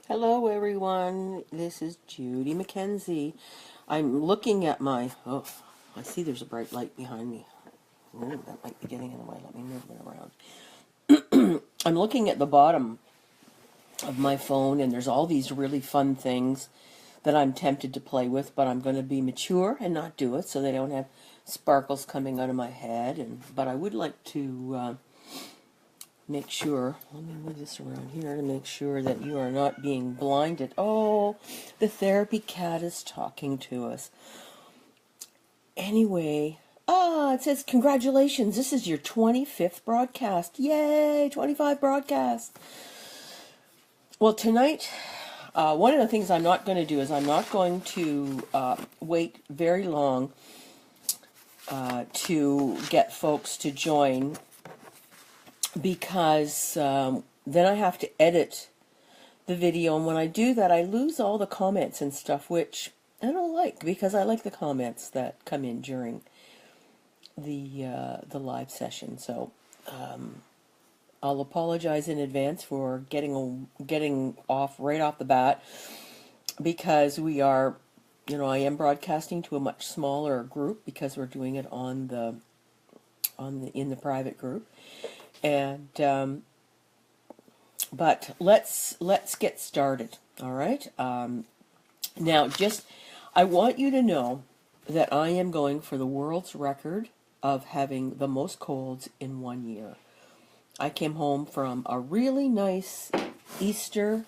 Hello everyone, this is Judy Mackenzie. I'm looking at I see there's a bright light behind me. Ooh, that might be getting in the way. Let me move it around. I'm looking at the bottom of my phone and there's all these really fun things that I'm tempted to play with, but I'm going to be mature and not do it so they don't have sparkles coming out of my head. But I would like to make sure, let me move this around here to make sure that you are not being blinded. Oh, the therapy cat is talking to us. Anyway, it says, congratulations, this is your 25th broadcast. Yay, 25 broadcasts. Well, tonight, one of the things I'm not going to do is I'm not going to wait very long to get folks to join, because then I have to edit the video, and when I do that I lose all the comments and stuff, which I don't like, because I like the comments that come in during the live session. So I'll apologize in advance for getting off right off the bat, because we are, I am broadcasting to a much smaller group because we're doing it in the private group. And but let's get started. All right. Now, I want you to know that I am going for the world's record of having the most colds in 1 year. I came home from a really nice Easter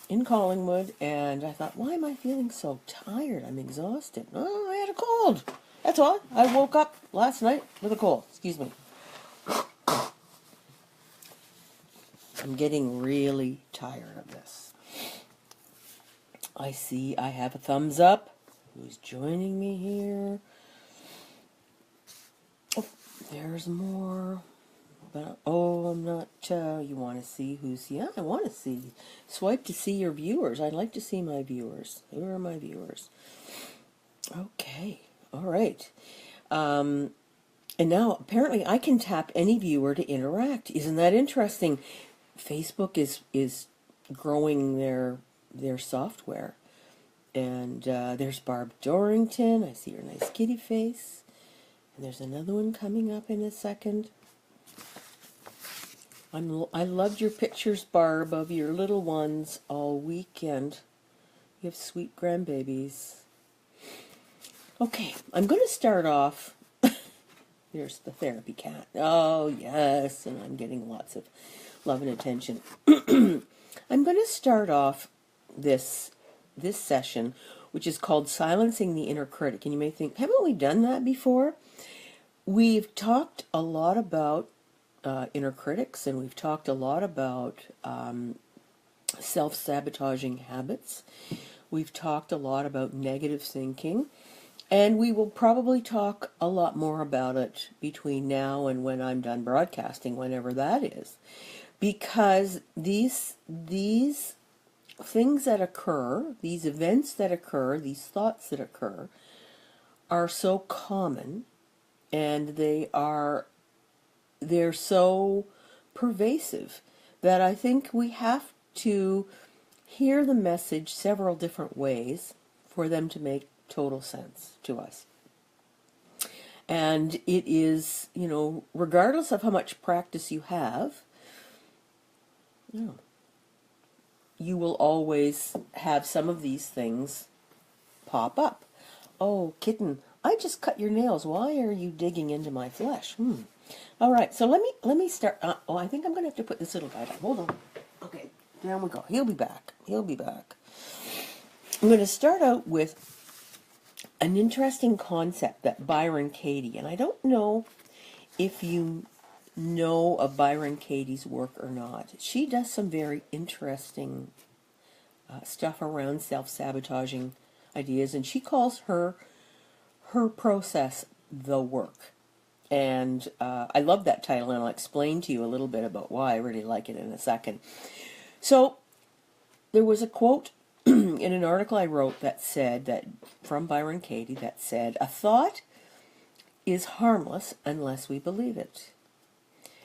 in Collingwood, and I thought, why am I feeling so tired? I'm exhausted. Oh, I had a cold. That's all. I woke up last night with a cold. Excuse me. I'm getting really tired of this. I see I have a thumbs up. Who's joining me here? Oh, there's more. But, I'm not, you want to see who's, yeah, I want to see. Swipe to see your viewers. I'd like to see my viewers. Who are my viewers? Okay, all right. And now, apparently, I can tap any viewer to interact. Isn't that interesting? Facebook is growing their software. And there's Barb Dorrington. I see her nice kitty face. And there's another one coming up in a second. I loved your pictures, Barb, of your little ones all weekend. You have sweet grandbabies. Okay, I'm going to start off. There's the therapy cat. Oh, yes, and I'm getting lots of love and attention. I'm going to start off this session, which is called Silencing the Inner Critic. And you may think, haven't we done that before? We've talked a lot about inner critics, and we've talked a lot about self-sabotaging habits. We've talked a lot about negative thinking, and we will probably talk a lot more about it between now and when I'm done broadcasting, whenever that is. Because these things that occur, these events that occur, these thoughts that occur, are so common, and they're so pervasive that I think we have to hear the message several different ways for them to make total sense to us. And it is, regardless of how much practice you have, you will always have some of these things pop up. Oh, kitten, I just cut your nails. Why are you digging into my flesh? All right, so let me start. I think I'm going to have to put this little guy down. Hold on. Okay, down we go. He'll be back. I'm going to start out with an interesting concept that Byron Katie, and I don't know if you know of Byron Katie's work or not. She does some very interesting stuff around self-sabotaging ideas, and she calls her process the work. And I love that title, and I'll explain to you a little bit about why I really like it in a second. So there was a quote in an article I wrote that said, from Byron Katie, that said, a thought is harmless unless we believe it.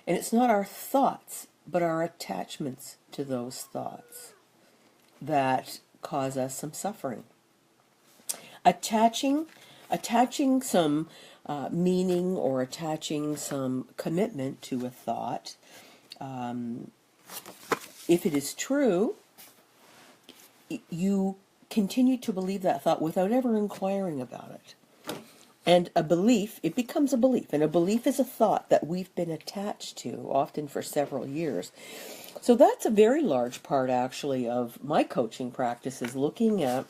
And it's not our thoughts, but our attachments to those thoughts. that cause us some suffering. Attaching some meaning or attaching some commitment to a thought, if it is true, you continue to believe that thought without ever inquiring about it. And a belief, it becomes a belief. And a belief is a thought that we've been attached to, often for several years. So that's a very large part, actually, of my coaching practice, is looking at,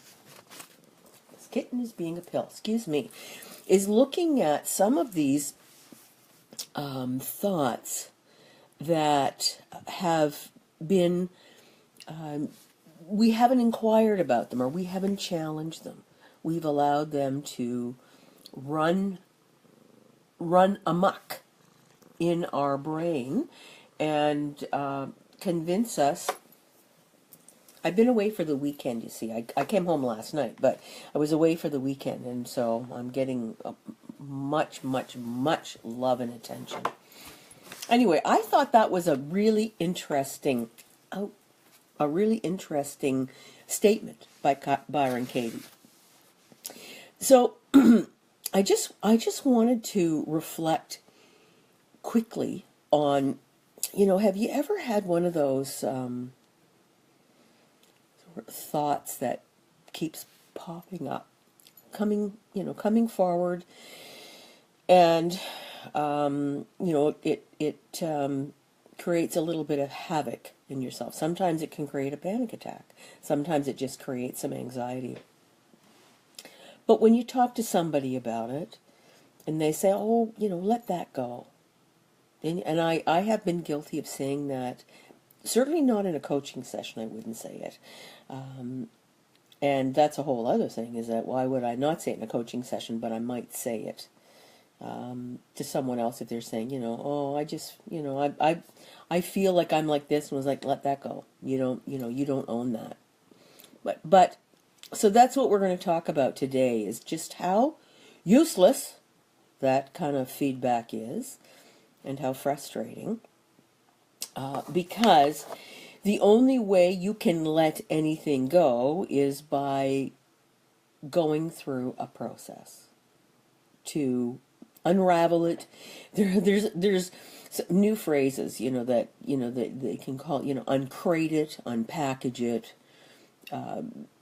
this kitten is being a pill, excuse me, is looking at some of these thoughts that have been, we haven't inquired about them, or we haven't challenged them. We've allowed them to run amok in our brain and convince us. I've been away for the weekend, you see. I came home last night, but I was away for the weekend, and so I'm getting much, much, much love and attention. Anyway, I thought that was a really interesting statement by Byron Katie. So I just wanted to reflect quickly on, have you ever had one of those thoughts that keeps popping up, coming forward, and it creates a little bit of havoc in yourself. Sometimes it can create a panic attack. Sometimes it just creates some anxiety. But when you talk to somebody about it, and they say, oh, let that go. And I have been guilty of saying that, certainly not in a coaching session, I wouldn't say it. And that's a whole other thing, is that why would I not say it in a coaching session, but I might say it to someone else if they're saying, oh, I just, I feel like I'm like this, and was like, let that go. You don't own that. But so that's what we're going to talk about today, is just how useless that kind of feedback is, and how frustrating. Because the only way you can let anything go is by going through a process to unravel it. There's new phrases, that they can call, uncrate it, unpackage it,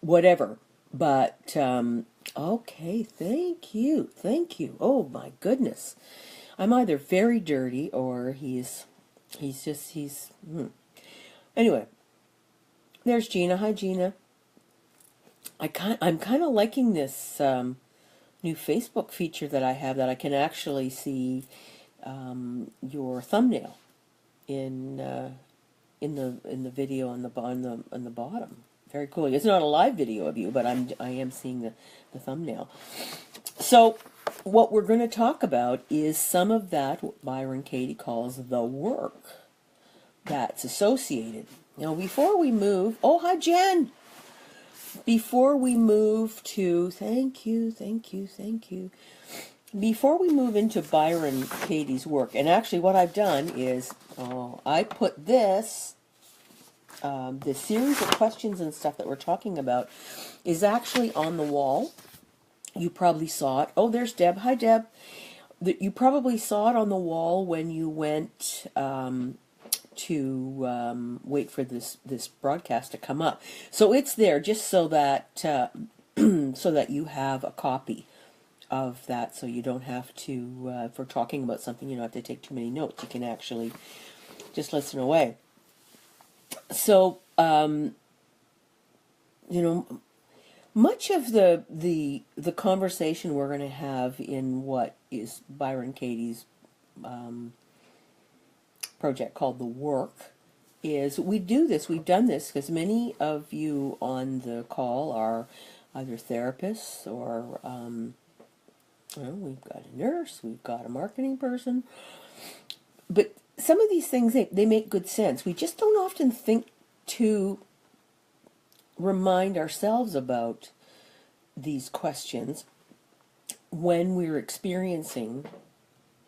whatever. But okay, thank you. Oh my goodness, I'm either very dirty or he's. Anyway, there's Gina. Hi, Gina. I'm kind of liking this new Facebook feature that I have, that I can actually see your thumbnail in the video on the bottom. Very cool. It's not a live video of you, but I am seeing the thumbnail. So what we're going to talk about is some of that, what Byron Katie calls the work that's associated. Now, before we move, oh, hi, Jen. Before we move to, thank you. Before we move into Byron Katie's work, and actually what I've done is, I put this series of questions and stuff that we're talking about is actually on the wall. You probably saw it. Oh, there's Deb. Hi, Deb. You probably saw it on the wall when you went to wait for this broadcast to come up. So it's there just so that so that you have a copy of that, so you don't have to, if we're talking about something, you don't have to take too many notes. You can actually just listen away. So, much of the conversation we're going to have in what is Byron Katie's project called The Work is, we've done this because many of you on the call are either therapists or we've got a nurse, we've got a marketing person, but some of these things, they make good sense. We just don't often think to remind ourselves about these questions when we're experiencing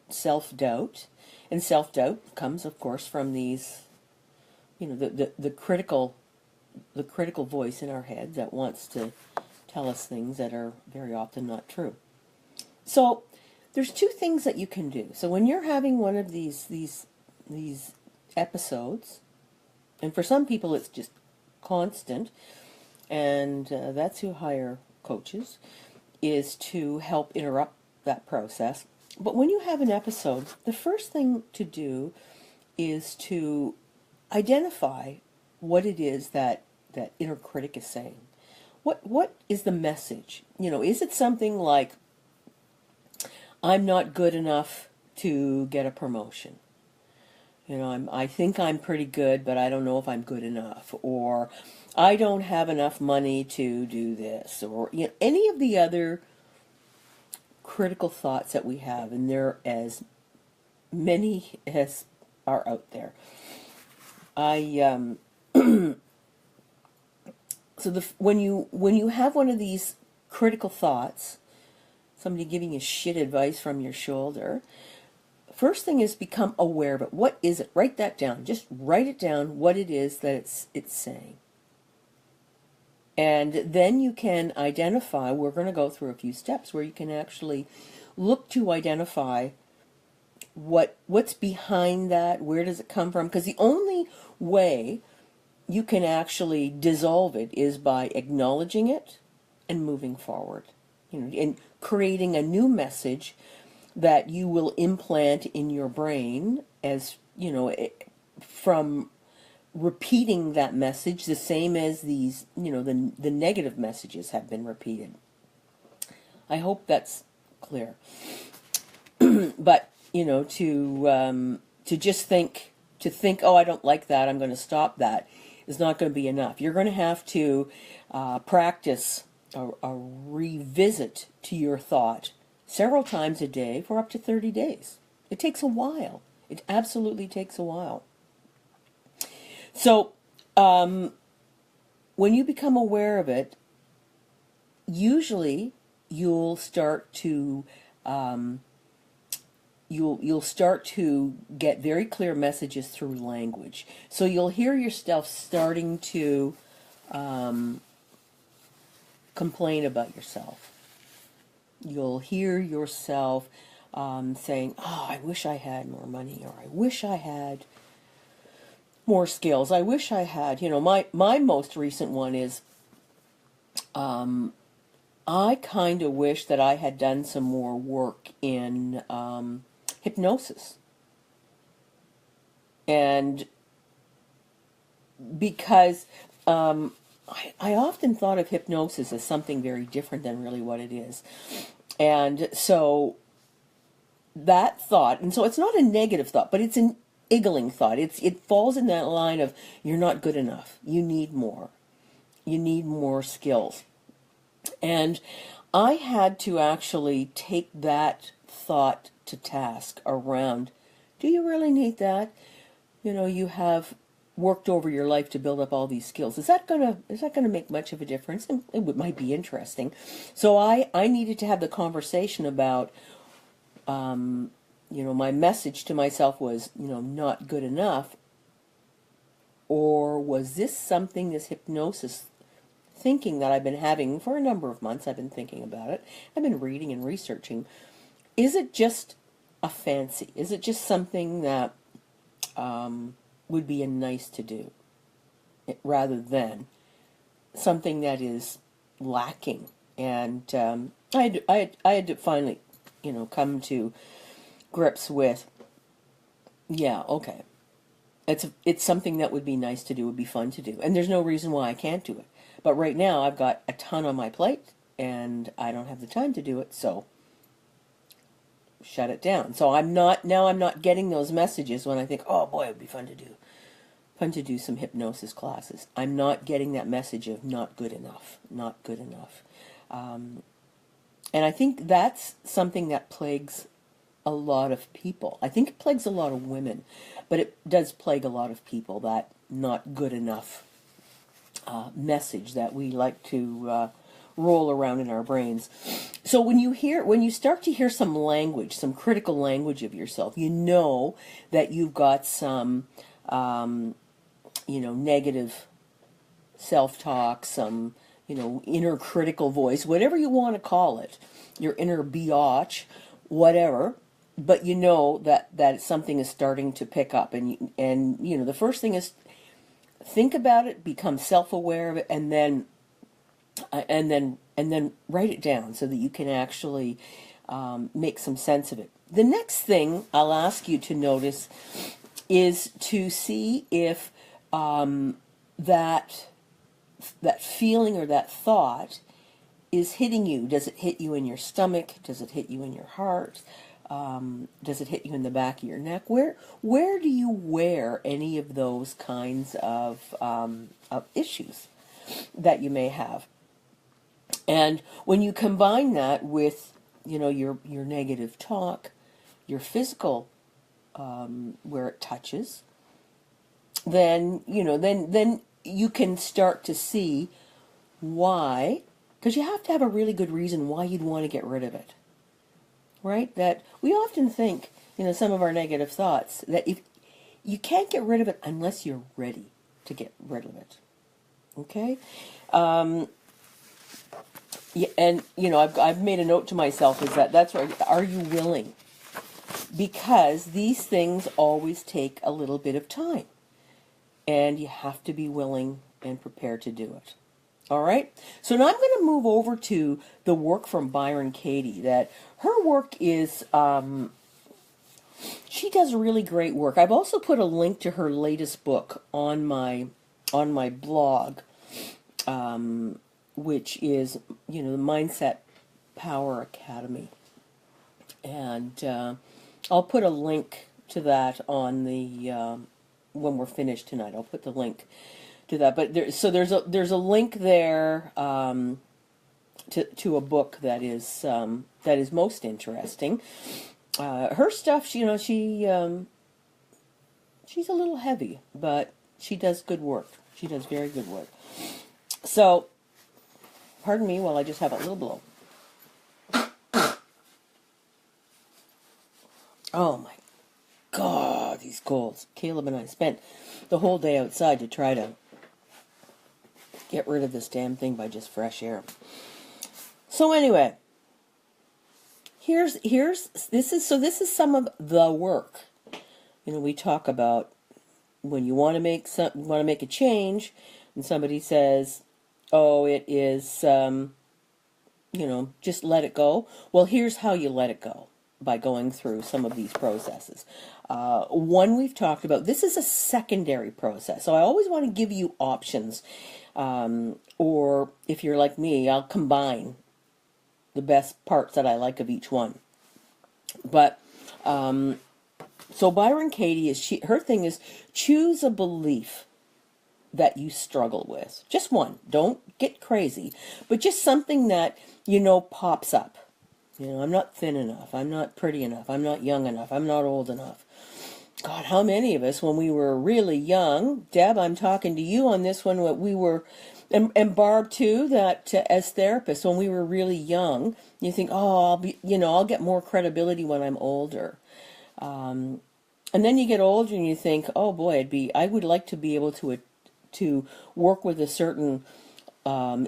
self-doubt. And self-doubt comes, of course, from these, the critical the critical voice in our head that wants to tell us things that are very often not true. So there's two things that you can do. So when you're having one of these episodes, and for some people it's just constant, and that's who hire coaches, is to help interrupt that process. But when you have an episode, the first thing to do is to identify what it is that inner critic is saying. What is the message? Is it something like, I'm not good enough to get a promotion? I think I'm pretty good, but I don't know if I'm good enough. Or I don't have enough money to do this. Or any of the other critical thoughts that we have, and there are as many as are out there. When you have one of these critical thoughts, somebody giving you shit advice from your shoulder, first thing is become aware of it. What is it? Write that down. Just write it down, what it is that it's saying. And then you can identify, we're going to go through a few steps where you can actually look to identify what's behind that, where does it come from? Because the only way you can actually dissolve it is by acknowledging it and moving forward. And creating a new message that you will implant in your brain as, from repeating that message, the same as these, the negative messages have been repeated. I hope that's clear. But, to just think, oh, I don't like that, I'm going to stop that, is not going to be enough. You're going to have to practice a revisit to your thought several times a day for up to 30 days. It takes a while. It absolutely takes a while. So, when you become aware of it, usually you'll start to you'll start to get very clear messages through language. So you'll hear yourself starting to complain about yourself. You'll hear yourself saying, oh, I wish I had more money, or I wish I had more skills. I wish I had, my most recent one is, I kind of wish that I had done some more work in hypnosis. And because I often thought of hypnosis as something very different than really what it is. And so that thought, and so it's not a negative thought, but it's an iggling thought. It falls in that line of, you're not good enough. You need more. You need more skills. And I had to actually take that thought to task around, do you really need that? You have worked over your life to build up all these skills. Is that gonna make much of a difference? And it might be interesting. So I needed to have the conversation about, my message to myself was, not good enough. Or was this something, this hypnosis thinking that I've been having for a number of months? I've been thinking about it. I've been reading and researching. Is it just a fancy? Is it just something that would be a nice to do, rather than something that is lacking? And I had to finally, come to grips with, yeah, okay, it's something that would be nice to do, would be fun to do, and there's no reason why I can't do it. But right now I've got a ton on my plate, and I don't have the time to do it, so shut it down. So I'm not getting those messages when I think, oh boy, it would be fun to do some hypnosis classes. I'm not getting that message of not good enough. And I think that's something that plagues a lot of people. I think it plagues a lot of women, but it does plague a lot of people, that not good enough message that we like to roll around in our brains. So when you start to hear some language, some critical language of yourself, you know that you've got some, negative self-talk, some, inner critical voice, whatever you want to call it, your inner biatch, whatever. But you know that something is starting to pick up, and the first thing is think about it, become self-aware of it, and then write it down so that you can actually make some sense of it. The next thing I'll ask you to notice is to see if that feeling or that thought is hitting you. Does it hit you in your stomach? Does it hit you in your heart? Does it hit you in the back of your neck? Where do you wear any of those kinds of issues that you may have? And when you combine that with, your negative talk, your physical, where it touches, then you can start to see why, because you have to have a really good reason why you'd want to get rid of it, right? That we often think, some of our negative thoughts, that if you can't get rid of it unless you're ready to get rid of it, okay? Yeah, and I've made a note to myself is that's right. Are you willing? Because these things always take a little bit of time, and you have to be willing and prepared to do it. All right. So now I'm going to move over to the work from Byron Katie. That her work is she does really great work. I've also put a link to her latest book on my blog. Which is, the Mindset Power Academy. And I'll put a link to that on the, when we're finished tonight, I'll put the link to that. But there's a link there to a book that is most interesting. Her stuff, she's a little heavy, but she does good work. She does very good work. So, pardon me while I just have a little blow. Oh my God, these colds. Caleb and I spent the whole day outside to try to get rid of this damn thing by just fresh air. So anyway, this is some of the work. We talk about when you want to make a change, and somebody says, "Oh, it is, just let it go." Well, here's how you let it go, by going through some of these processes. One we've talked about, this is a secondary process. So I always want to give you options. Or if you're like me, I'll combine the best parts that I like of each one. But, so Byron Katie, her thing is choose a belief that you struggle with. Just one. Don't get crazy. But just something that, pops up. I'm not thin enough. I'm not pretty enough. I'm not young enough. I'm not old enough. God, how many of us, when we were really young, Deb, I'm talking to you on this one, what we were, and Barb too, that as therapists, when we were really young, you think, oh, I'll get more credibility when I'm older. And then you get older and you think, oh boy, I would like to be able to work with a certain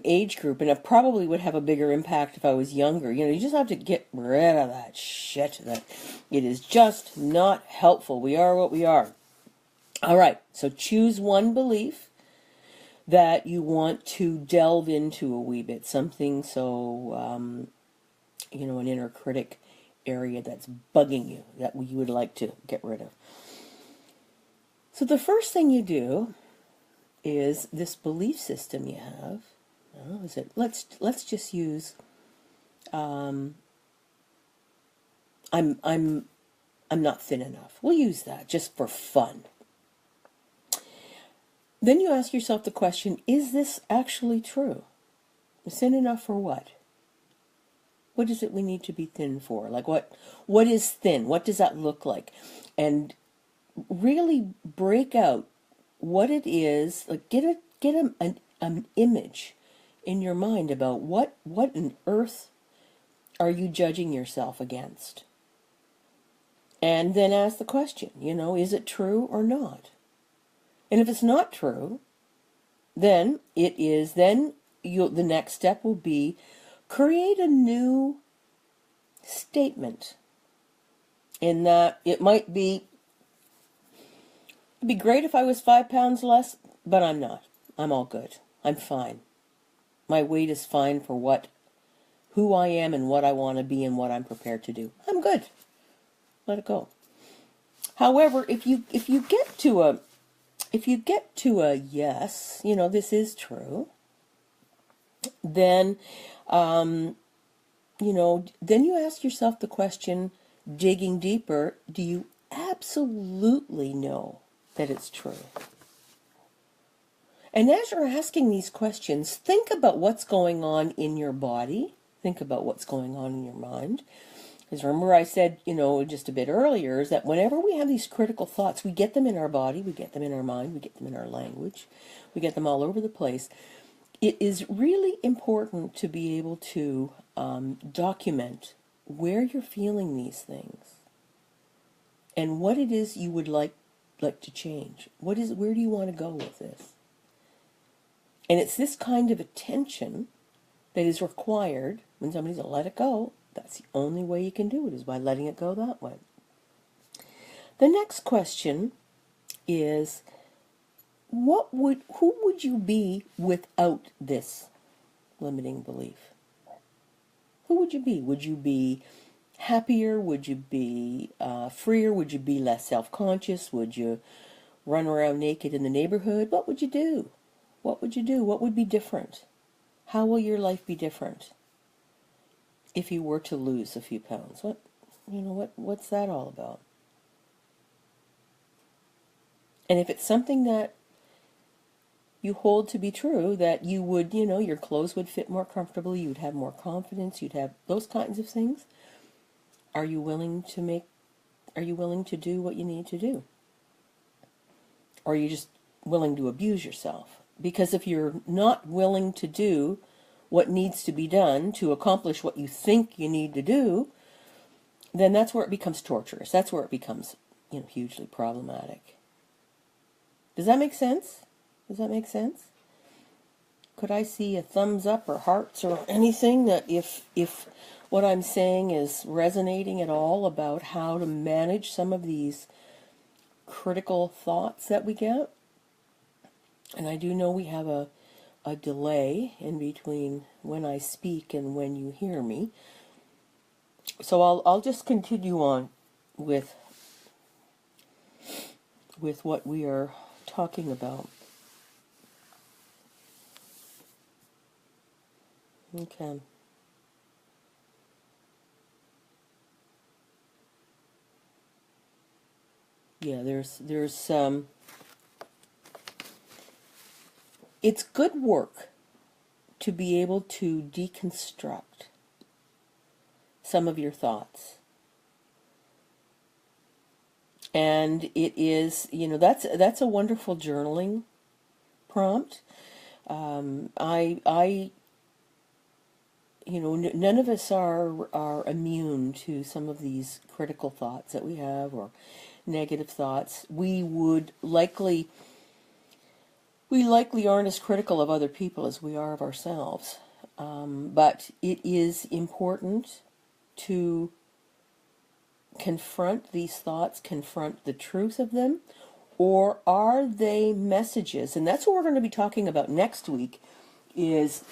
age group, and it probably would have a bigger impact if I was younger. You just have to get rid of that shit. That it is just not helpful. We are what we are. All right, so choose one belief that you want to delve into a wee bit. Something so, an inner critic area that's bugging you, that you would like to get rid of. So the first thing you do is this belief system you have. Let's just use I'm not thin enough. We'll use that just for fun. Then you ask yourself the question, is this actually true? Thin enough for what? What is it we need to be thin for? Like what is thin? What does that look like? And really break out what it is, like get an image in your mind about what on earth are you judging yourself against? And then ask the question, is it true or not? And if it's not true, then the next step will be create a new statement. In that it might be, it'd be great if I was 5 pounds less, but I'm not. I'm all good. I'm fine. My weight is fine for who I am and what I want to be and what I'm prepared to do. I'm good. Let it go. However, if you get to a yes, this is true, then then you ask yourself the question, digging deeper, do you absolutely know that it's true? And as you're asking these questions, think about what's going on in your body. Think about what's going on in your mind. Because remember I said, just a bit earlier, is that whenever we have these critical thoughts, we get them in our body, we get them in our mind, we get them in our language, we get them all over the place. It is really important to be able to document where you're feeling these things and what it is you would like to change. Where do you want to go with this? And it's this kind of attention that is required when somebody's going to let it go. That's the only way you can do it, is by letting it go that way. The next question is, who would you be without this limiting belief? Who would you be? Would you be happier? Would you be freer? Would you be less self-conscious? Would you run around naked in the neighborhood? What would you do? What would you do? What would be different? How will your life be different if you were to lose a few pounds? What's that all about? And if it's something that you hold to be true, that you would, your clothes would fit more comfortably, you'd have more confidence, you'd have those kinds of things, are you willing to do what you need to do? Or are you just willing to abuse yourself? Because if you're not willing to do what needs to be done to accomplish what you think you need to do, then that's where it becomes torturous. That's where it becomes, hugely problematic. Does that make sense? Does that make sense? Could I see a thumbs up or hearts or anything, that if what I'm saying is resonating at all about how to manage some of these critical thoughts that we get? And I do know we have a delay in between when I speak and when you hear me. So I'll just continue on with what we are talking about. Okay. Yeah, there's it's good work to be able to deconstruct some of your thoughts. And it is, that's a wonderful journaling prompt. None of us are immune to some of these critical thoughts that we have, or negative thoughts. We likely aren't as critical of other people as we are of ourselves. But it is important to confront these thoughts, confront the truth of them, or are they messages? And that's what we're going to be talking about next week, is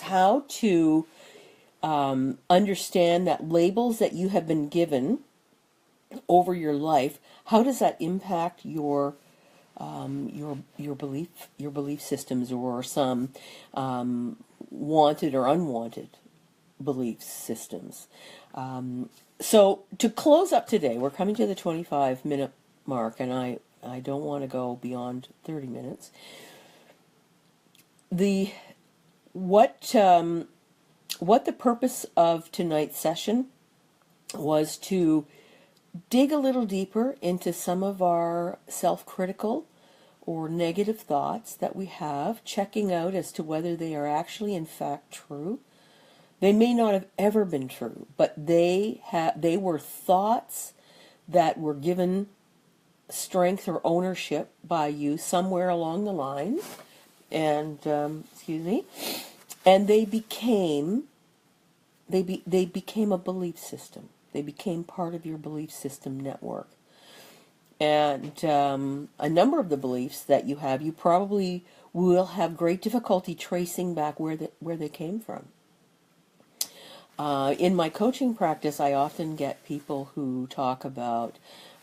how to understand that labels that you have been given over your life, how does that impact your belief systems, or some wanted or unwanted belief systems. So to close up today, we're coming to the 25-minute mark, and I don't want to go beyond 30 minutes. What the purpose of tonight's session was to dig a little deeper into some of our self-critical or negative thoughts that we have, checking out as to whether they are actually in fact true. They may not have ever been true, but they were thoughts that were given strength or ownership by you somewhere along the line, and excuse me, and they became a belief system. They became part of your belief system network. And a number of the beliefs that you have, you probably will have great difficulty tracing back where they came from. In my coaching practice, I often get people who talk about,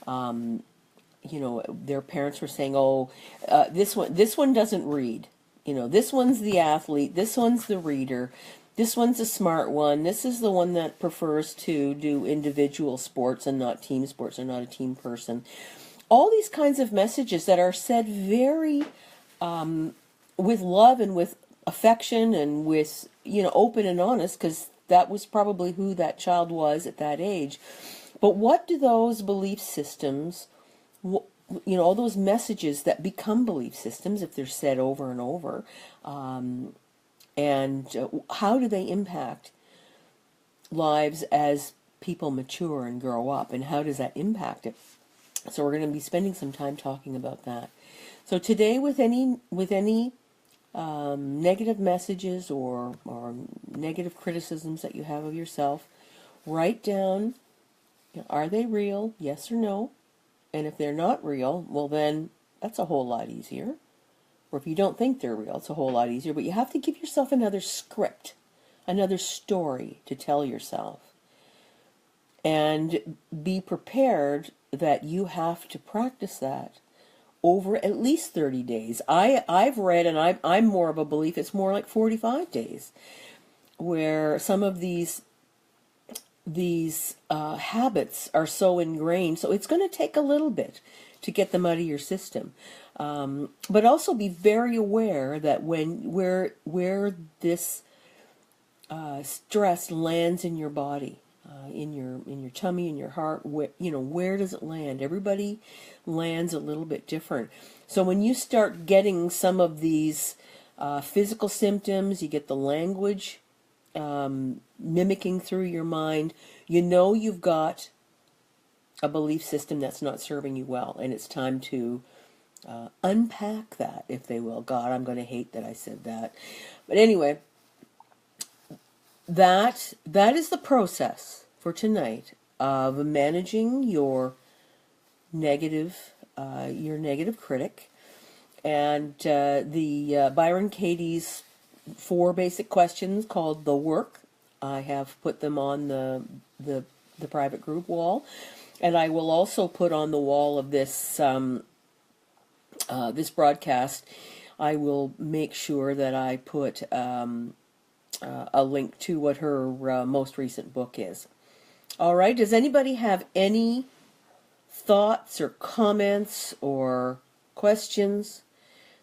their parents were saying, "Oh, this one doesn't read. This one's the athlete. This one's the reader. This one's a smart one. This is the one that prefers to do individual sports and not team sports, or not a team person." All these kinds of messages that are said very with love and with affection and with, open and honest, because that was probably who that child was at that age. But what do those belief systems, all those messages that become belief systems, if they're said over and over, and how do they impact lives as people mature and grow up, and how does that impact it? So we're going to be spending some time talking about that. So today, with any negative messages or negative criticisms that you have of yourself, write down, are they real? Yes or no? And if they're not real, well then that's a whole lot easier. Or if you don't think they're real, it's a whole lot easier. But you have to give yourself another script, another story to tell yourself. And be prepared that you have to practice that over at least 30 days. I've read, and I'm more of a belief, it's more like 45 days, where some of these habits are so ingrained. So it's going to take a little bit to get them out of your system. But also be very aware that where this stress lands in your body, in your tummy, in your heart, where does it land? Everybody lands a little bit different. So when you start getting some of these physical symptoms, you get the language mimicking through your mind, you've got a belief system that's not serving you well, and it's time to unpack that, if they will. God, I'm going to hate that I said that. But anyway, that is the process for tonight of managing your negative critic. And the Byron Katie's 4 basic questions called The Work, I have put them on the private group wall, and I will also put on the wall of this this broadcast. I will make sure that I put a link to what her most recent book is. All right, does anybody have any thoughts or comments or questions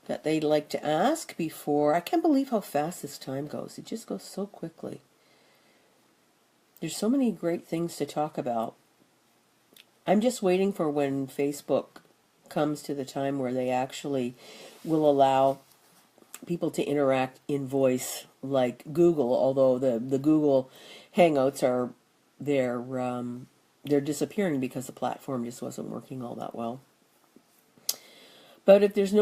that they'd like to ask before? I can't believe how fast this time goes. It just goes so quickly. There's so many great things to talk about. I'm just waiting for when Facebook comes to the time where they actually will allow people to interact in voice like Google, although the Google Hangouts are they're disappearing because the platform just wasn't working all that well. But if there's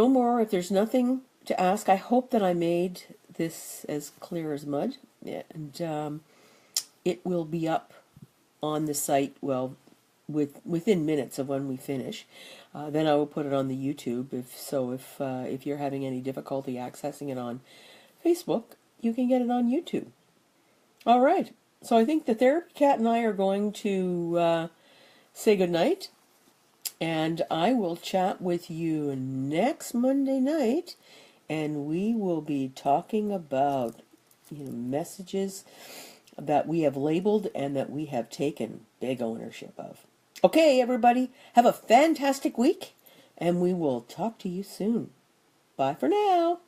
nothing to ask, I hope that I made this as clear as mud, and it will be up on the site, well, within minutes of when we finish. Then I will put it on the YouTube. If you're having any difficulty accessing it on Facebook, you can get it on YouTube. All right. So I think the Therapy Cat and I are going to say goodnight. And I will chat with you next Monday night. And we will be talking about messages that we have labeled and that we have taken big ownership of. Okay, everybody, have a fantastic week, and we will talk to you soon. Bye for now.